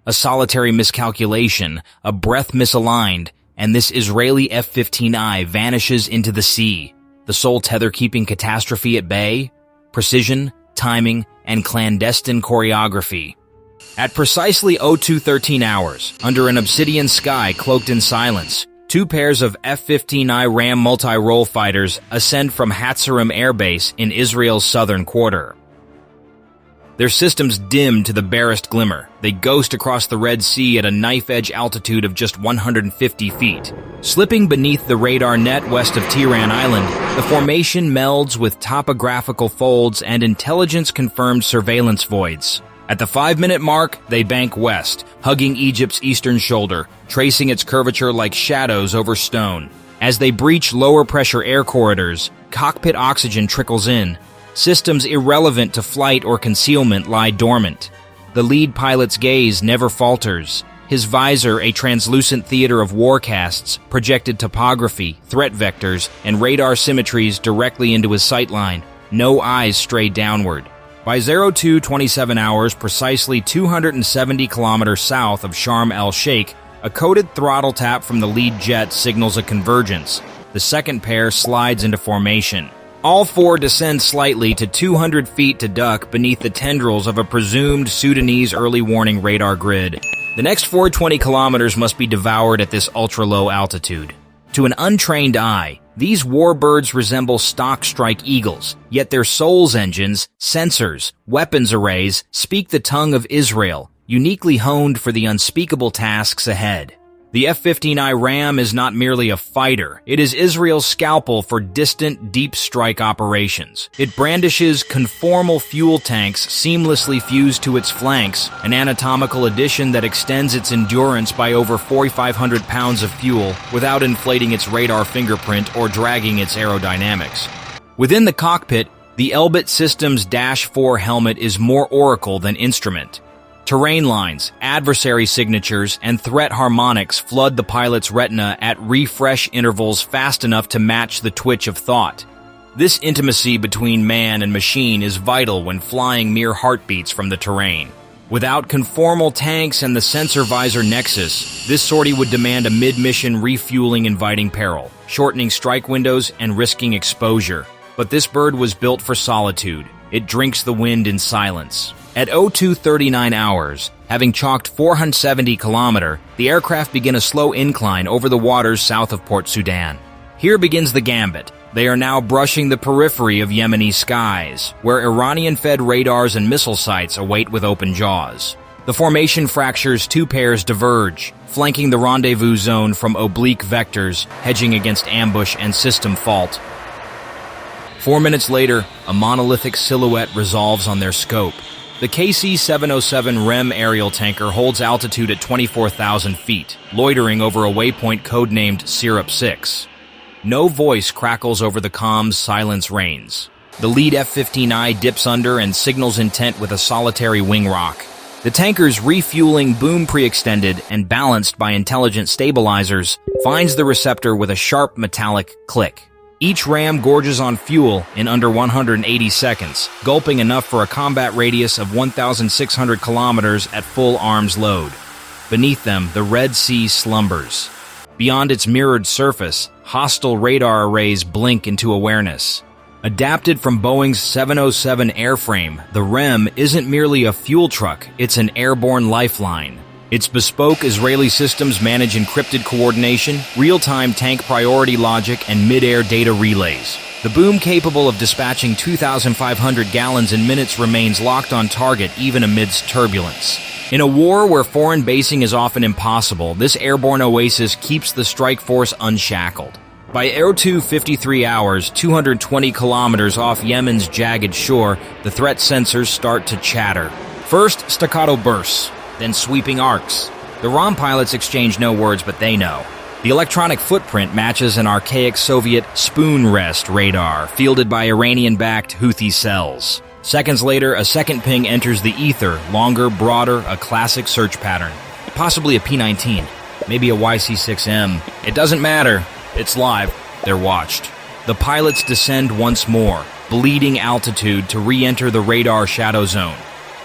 A solitary miscalculation, a breath misaligned, and this Israeli F-15I vanishes into the sea. The sole tether-keeping catastrophe at bay? Precision, timing, and clandestine choreography. At precisely 02:13 hours, under an obsidian sky cloaked in silence, two pairs of F-15I Ra'am multi-role fighters ascend from Hatzerim Air Base in Israel's southern quarter. Their systems dim to the barest glimmer. They ghost across the Red Sea at a knife-edge altitude of just 150 feet. Slipping beneath the radar net west of Tiran Island, the formation melds with topographical folds and intelligence-confirmed surveillance voids. At the 5-minute mark, they bank west, hugging Egypt's eastern shoulder, tracing its curvature like shadows over stone. As they breach lower-pressure air corridors, cockpit oxygen trickles in. Systems irrelevant to flight or concealment lie dormant. The lead pilot's gaze never falters. His visor, a translucent theater of warcasts, projected topography, threat vectors, and radar symmetries directly into his sightline. No eyes stray downward. By 02:27 hours, precisely 270 kilometers south of Sharm el-Sheikh, a coded throttle tap from the lead jet signals a convergence. The second pair slides into formation. All four descend slightly to 200 feet to duck beneath the tendrils of a presumed Sudanese early warning radar grid. The next 420 kilometers must be devoured at this ultra-low altitude. To an untrained eye, these warbirds resemble stock strike eagles, yet their souls engines, sensors, weapons arrays speak the tongue of Israel, uniquely honed for the unspeakable tasks ahead. The F-15I Ra'am is not merely a fighter, it is Israel's scalpel for distant, deep strike operations. It brandishes conformal fuel tanks seamlessly fused to its flanks, an anatomical addition that extends its endurance by over 4,500 pounds of fuel without inflating its radar fingerprint or dragging its aerodynamics. Within the cockpit, the Elbit Systems Dash 4 helmet is more oracle than instrument. Terrain lines, adversary signatures, and threat harmonics flood the pilot's retina at refresh intervals fast enough to match the twitch of thought. This intimacy between man and machine is vital when flying mere heartbeats from the terrain. Without conformal tanks and the sensor visor nexus, this sortie would demand a mid-mission refueling inviting peril, shortening strike windows and risking exposure. But this bird was built for solitude. It drinks the wind in silence. At 02:39 hours, having chalked 470 kilometers, the aircraft begin a slow incline over the waters south of Port Sudan. Here begins the gambit. They are now brushing the periphery of Yemeni skies, where Iranian-fed radars and missile sites await with open jaws. The formation fractures two pairs diverge, flanking the rendezvous zone from oblique vectors, hedging against ambush and system fault. 4 minutes later, a monolithic silhouette resolves on their scope. The KC-707 REM aerial tanker holds altitude at 24,000 feet, loitering over a waypoint codenamed Syrup 6. No voice crackles over the comms, silence reigns. The lead F-15I dips under and signals intent with a solitary wing rock. The tanker's refueling boom pre-extended and balanced by intelligent stabilizers finds the receptor with a sharp metallic click. Each ram gorges on fuel in under 180 seconds, gulping enough for a combat radius of 1,600 kilometers at full arms load. Beneath them, the Red Sea slumbers. Beyond its mirrored surface, hostile radar arrays blink into awareness. Adapted from Boeing's 707 airframe, the REM isn't merely a fuel truck, it's an airborne lifeline. Its bespoke Israeli systems manage encrypted coordination, real-time tank priority logic, and mid-air data relays. The boom capable of dispatching 2,500 gallons in minutes remains locked on target even amidst turbulence. In a war where foreign basing is often impossible, this airborne oasis keeps the strike force unshackled. By 02:53 hours, 220 kilometers off Yemen's jagged shore, the threat sensors start to chatter. First, staccato bursts, then sweeping arcs. The RAAM pilots exchange no words, but they know. The electronic footprint matches an archaic Soviet spoon rest radar fielded by Iranian-backed Houthi cells. Seconds later, a second ping enters the ether, longer, broader, a classic search pattern. Possibly a P-19, maybe a YC-6M. It doesn't matter. It's live. They're watched. The pilots descend once more, bleeding altitude to re-enter the radar shadow zone.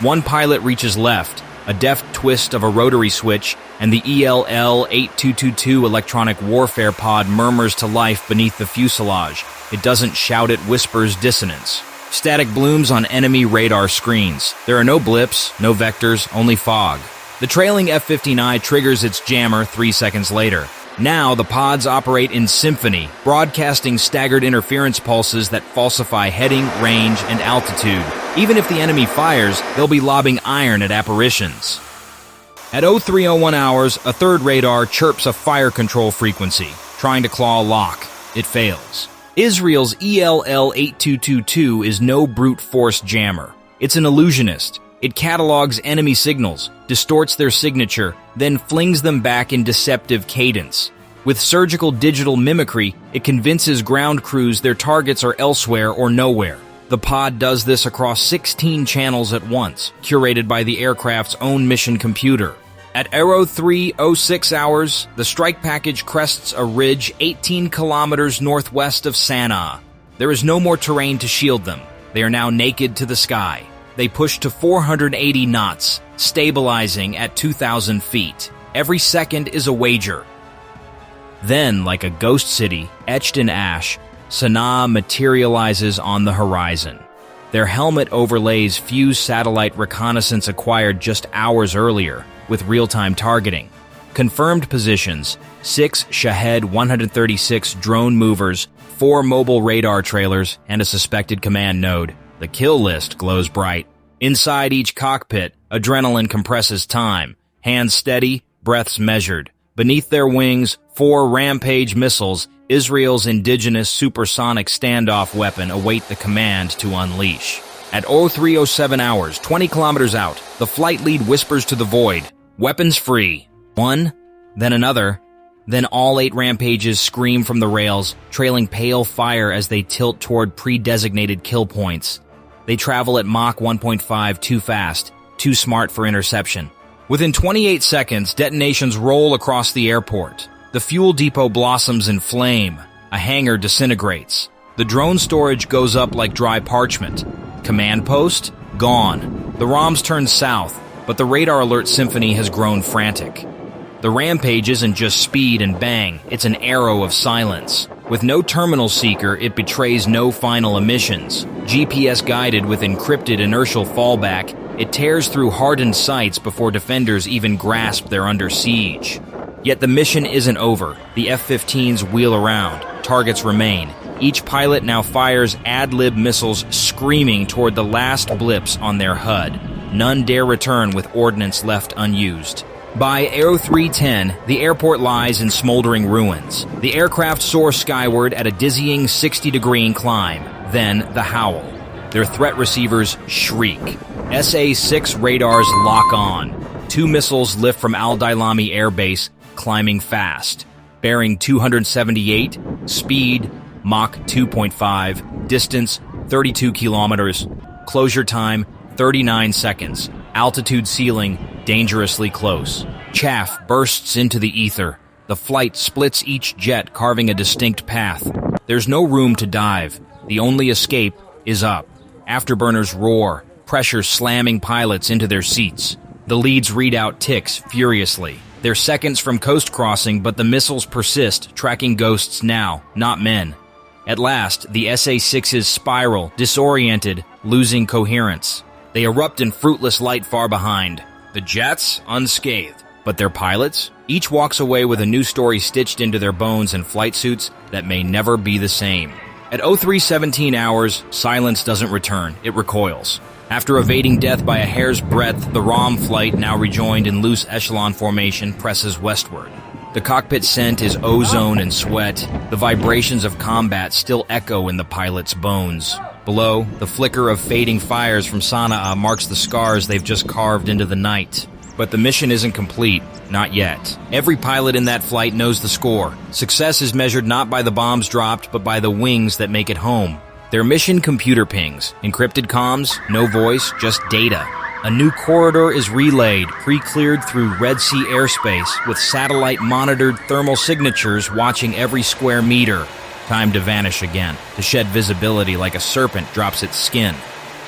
One pilot reaches left, A deft twist of a rotary switch, and the ELL-8222 electronic warfare pod murmurs to life beneath the fuselage. It doesn't shout, it whispers dissonance. Static blooms on enemy radar screens. There are no blips, no vectors, only fog. The trailing F-15I triggers its jammer 3 seconds later. Now the pods operate in symphony, broadcasting staggered interference pulses that falsify heading, range, and altitude. Even if the enemy fires, they'll be lobbing iron at apparitions. At 0301 hours, a third radar chirps a fire control frequency, trying to claw a lock. It fails. Israel's ELL-8222 is no brute force jammer. It's an illusionist. It catalogs enemy signals, distorts their signature, then flings them back in deceptive cadence. With surgical digital mimicry, it convinces ground crews their targets are elsewhere or nowhere. The pod does this across 16 channels at once, curated by the aircraft's own mission computer. At 0306 hours, the strike package crests a ridge 18 kilometers northwest of Sanaa. There is no more terrain to shield them. They are now naked to the sky. They push to 480 knots, stabilizing at 2,000 feet. Every second is a wager. Then, like a ghost city, etched in ash, Sanaa materializes on the horizon. Their helmet overlays fused satellite reconnaissance acquired just hours earlier, with real-time targeting. Confirmed positions: 6 Shahed 136 drone movers, 4 mobile radar trailers, and a suspected command node. The kill list glows bright. Inside each cockpit, adrenaline compresses time. Hands steady, breaths measured. Beneath their wings, 4 Rampage missiles, Israel's indigenous supersonic standoff weapon, await the command to unleash. At 0307 hours, 20 kilometers out, the flight lead whispers to the void, "Weapons free." One, then another, then all 8 Rampages scream from the rails, trailing pale fire as they tilt toward pre-designated kill points. They travel at Mach 1.5, too fast, too smart for interception. Within 28 seconds, detonations roll across the airport. The fuel depot blossoms in flame. A hangar disintegrates. The drone storage goes up like dry parchment. Command post? Gone. The ROMs turn south, but the radar alert symphony has grown frantic. The Rampage isn't just speed and bang, it's an arrow of silence. With no terminal seeker, it betrays no final emissions. GPS-guided with encrypted inertial fallback, it tears through hardened sights before defenders even grasp they're under siege. Yet the mission isn't over. The F-15s wheel around. Targets remain. Each pilot now fires ad-lib missiles screaming toward the last blips on their HUD. None dare return with ordnance left unused. By 0310, the airport lies in smoldering ruins. The aircraft soar skyward at a dizzying 60-degree climb. Then the howl. Their threat receivers shriek. SA-6 radars lock on. 2 missiles lift from Al-Dailami Air Base, climbing fast. Bearing 278, speed Mach 2.5, distance 32 kilometers, closure time 39 seconds, altitude ceiling dangerously close. Chaff bursts into the ether. The flight splits each jet, carving a distinct path. There's no room to dive. The only escape is up. Afterburners roar, pressure slamming pilots into their seats. The lead's readout ticks furiously. They're seconds from coast crossing, but the missiles persist, tracking ghosts now, not men. At last, the SA-6s spiral, disoriented, losing coherence. They erupt in fruitless light far behind. The jets, unscathed. But their pilots? Each walks away with a new story stitched into their bones and flight suits that may never be the same. At 0317 hours, silence doesn't return, it recoils. After evading death by a hair's breadth, the ROM flight, now rejoined in loose echelon formation, presses westward. The cockpit scent is ozone and sweat. The vibrations of combat still echo in the pilot's bones. Below, the flicker of fading fires from Sanaa marks the scars they've just carved into the night. But the mission isn't complete, not yet. Every pilot in that flight knows the score. Success is measured not by the bombs dropped, but by the wings that make it home. Their mission computer pings, encrypted comms, no voice, just data. A new corridor is relayed, pre-cleared through Red Sea airspace, with satellite-monitored thermal signatures watching every square meter. Time to vanish again, to shed visibility like a serpent drops its skin.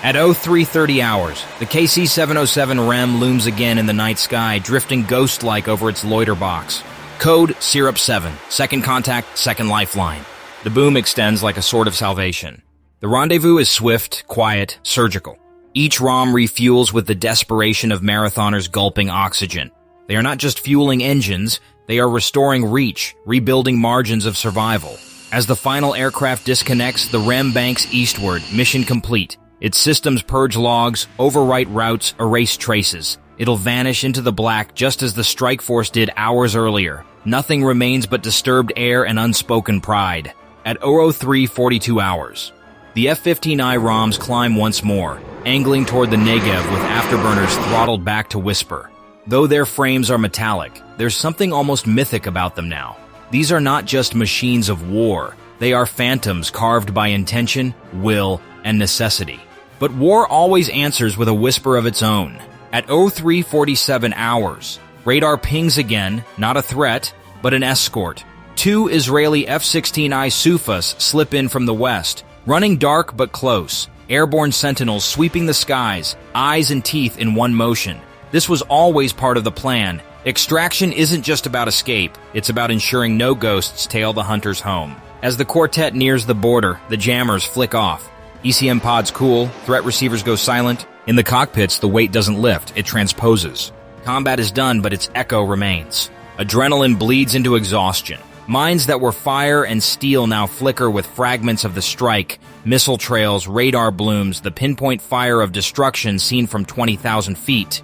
At 0330 hours, the KC-707 Ra'am looms again in the night sky, drifting ghost-like over its loiter box. Code Syrup 7, second contact, second lifeline. The boom extends like a sword of salvation. The rendezvous is swift, quiet, surgical. Each ROM refuels with the desperation of marathoners gulping oxygen. They are not just fueling engines, they are restoring reach, rebuilding margins of survival. As the final aircraft disconnects, the Ra'am banks eastward, mission complete. Its systems purge logs, overwrite routes, erase traces. It'll vanish into the black just as the strike force did hours earlier. Nothing remains but disturbed air and unspoken pride. At 0342 hours, the F-15I Ra'ams climb once more, angling toward the Negev with afterburners throttled back to whisper. Though their frames are metallic, there's something almost mythic about them now. These are not just machines of war. They are phantoms carved by intention, will, and necessity. But war always answers with a whisper of its own. At 0347 hours, radar pings again, not a threat, but an escort. 2 Israeli F-15I Sufas slip in from the west, running dark but close. Airborne sentinels sweeping the skies, eyes and teeth in one motion. This was always part of the plan. Extraction isn't just about escape, it's about ensuring no ghosts tail the hunters home. As the quartet nears the border, the jammers flick off. ECM pods cool, threat receivers go silent. In the cockpits, the weight doesn't lift, it transposes. Combat is done, but its echo remains. Adrenaline bleeds into exhaustion. Minds that were fire and steel now flicker with fragments of the strike, missile trails, radar blooms, the pinpoint fire of destruction seen from 20,000 feet.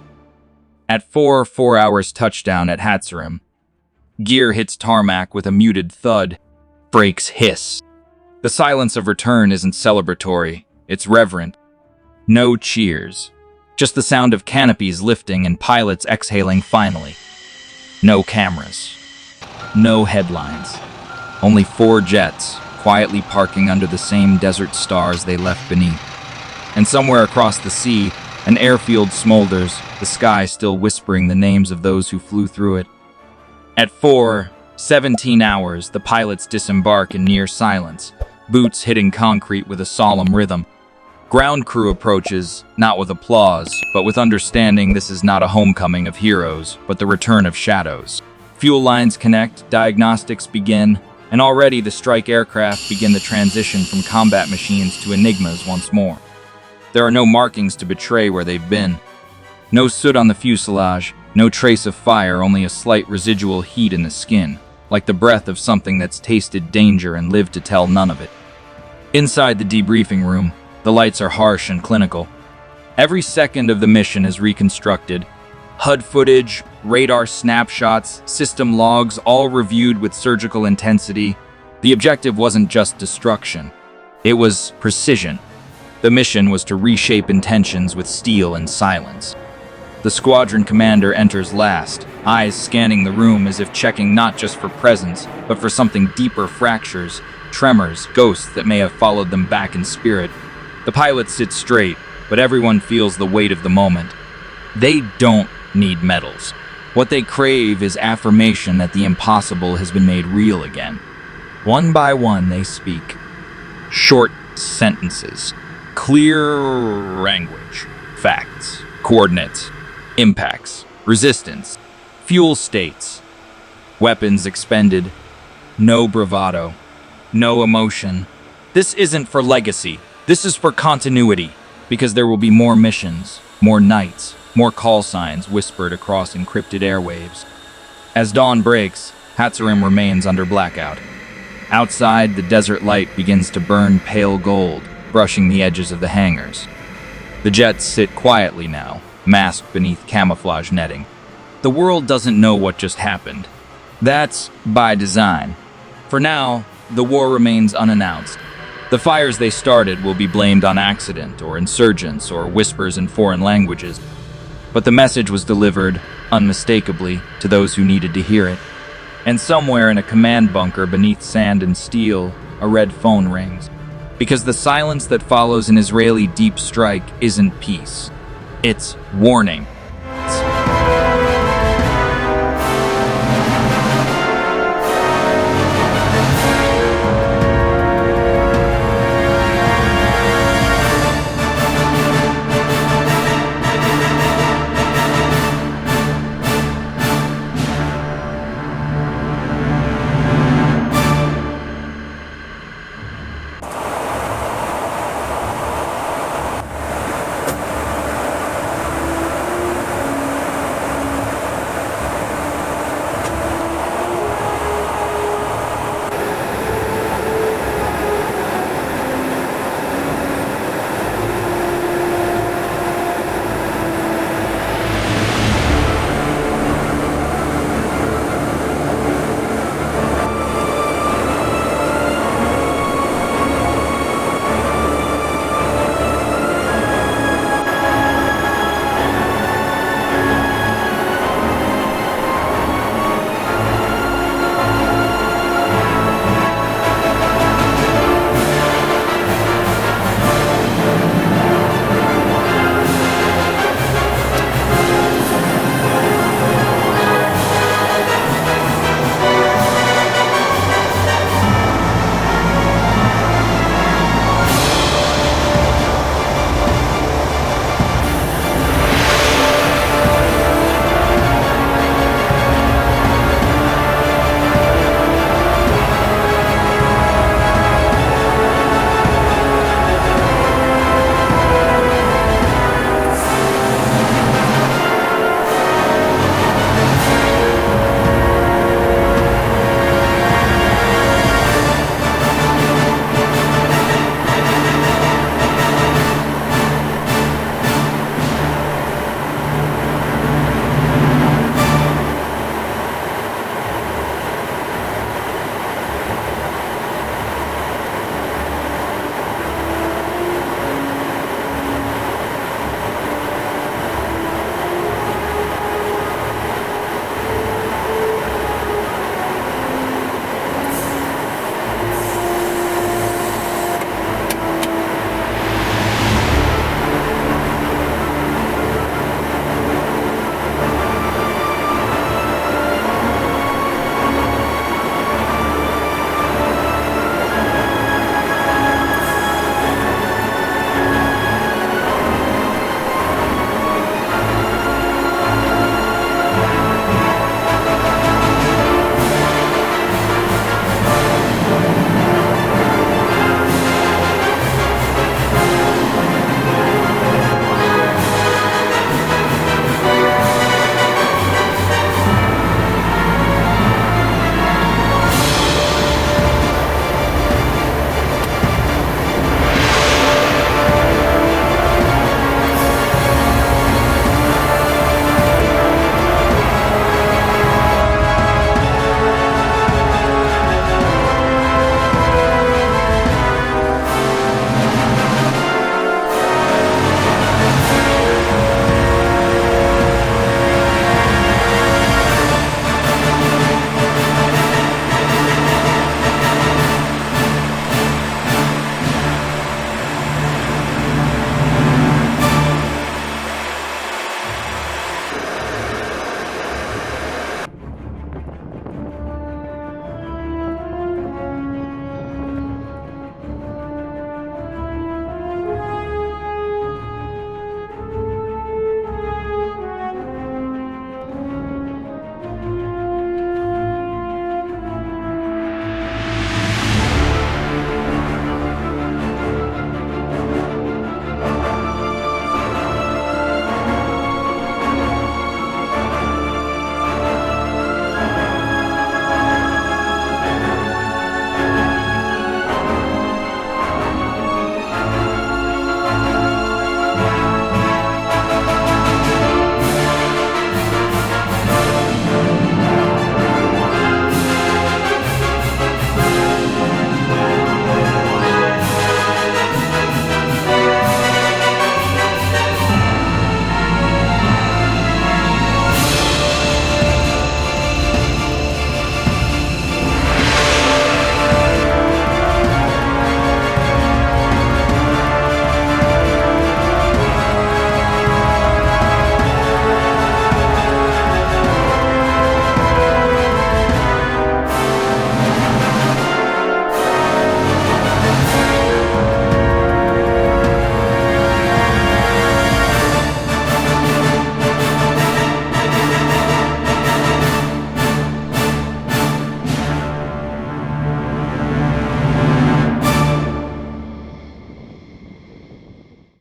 At 4 hours touchdown at Hatzerim. Gear hits tarmac with a muted thud. Brakes hiss. The silence of return isn't celebratory, it's reverent. No cheers. Just the sound of canopies lifting and pilots exhaling finally. No cameras. No headlines. Only 4 jets, quietly parking under the same desert stars they left beneath. And somewhere across the sea, an airfield smolders, the sky still whispering the names of those who flew through it. At 4:17 hours, the pilots disembark in near silence, boots hitting concrete with a solemn rhythm. Ground crew approaches, not with applause, but with understanding this is not a homecoming of heroes, but the return of shadows. Fuel lines connect, diagnostics begin, and already the strike aircraft begin the transition from combat machines to enigmas once more. There are no markings to betray where they've been. No soot on the fuselage, no trace of fire, only a slight residual heat in the skin, like the breath of something that's tasted danger and lived to tell none of it. Inside the debriefing room, the lights are harsh and clinical. Every second of the mission is reconstructed. HUD footage, radar snapshots, system logs, all reviewed with surgical intensity. The objective wasn't just destruction. It was precision. The mission was to reshape intentions with steel and silence. The squadron commander enters last, eyes scanning the room as if checking not just for presence, but for something deeper: fractures, tremors, ghosts that may have followed them back in spirit. The pilots sit straight, but everyone feels the weight of the moment. They don't need medals. What they crave is affirmation that the impossible has been made real again. One by one they speak. Short sentences. Clear language. Facts. Coordinates. Impacts. Resistance. Fuel states. Weapons expended. No bravado. No emotion. This isn't for legacy. This is for continuity. Because there will be more missions, more nights, more call signs whispered across encrypted airwaves. As dawn breaks, Hatzerim remains under blackout. Outside, the desert light begins to burn pale gold, brushing the edges of the hangars. The jets sit quietly now, masked beneath camouflage netting. The world doesn't know what just happened. That's by design. For now, the war remains unannounced. The fires they started will be blamed on accident or insurgents or whispers in foreign languages. But the message was delivered, unmistakably, to those who needed to hear it. And somewhere in a command bunker beneath sand and steel, a red phone rings. Because the silence that follows an Israeli deep strike isn't peace. It's warning.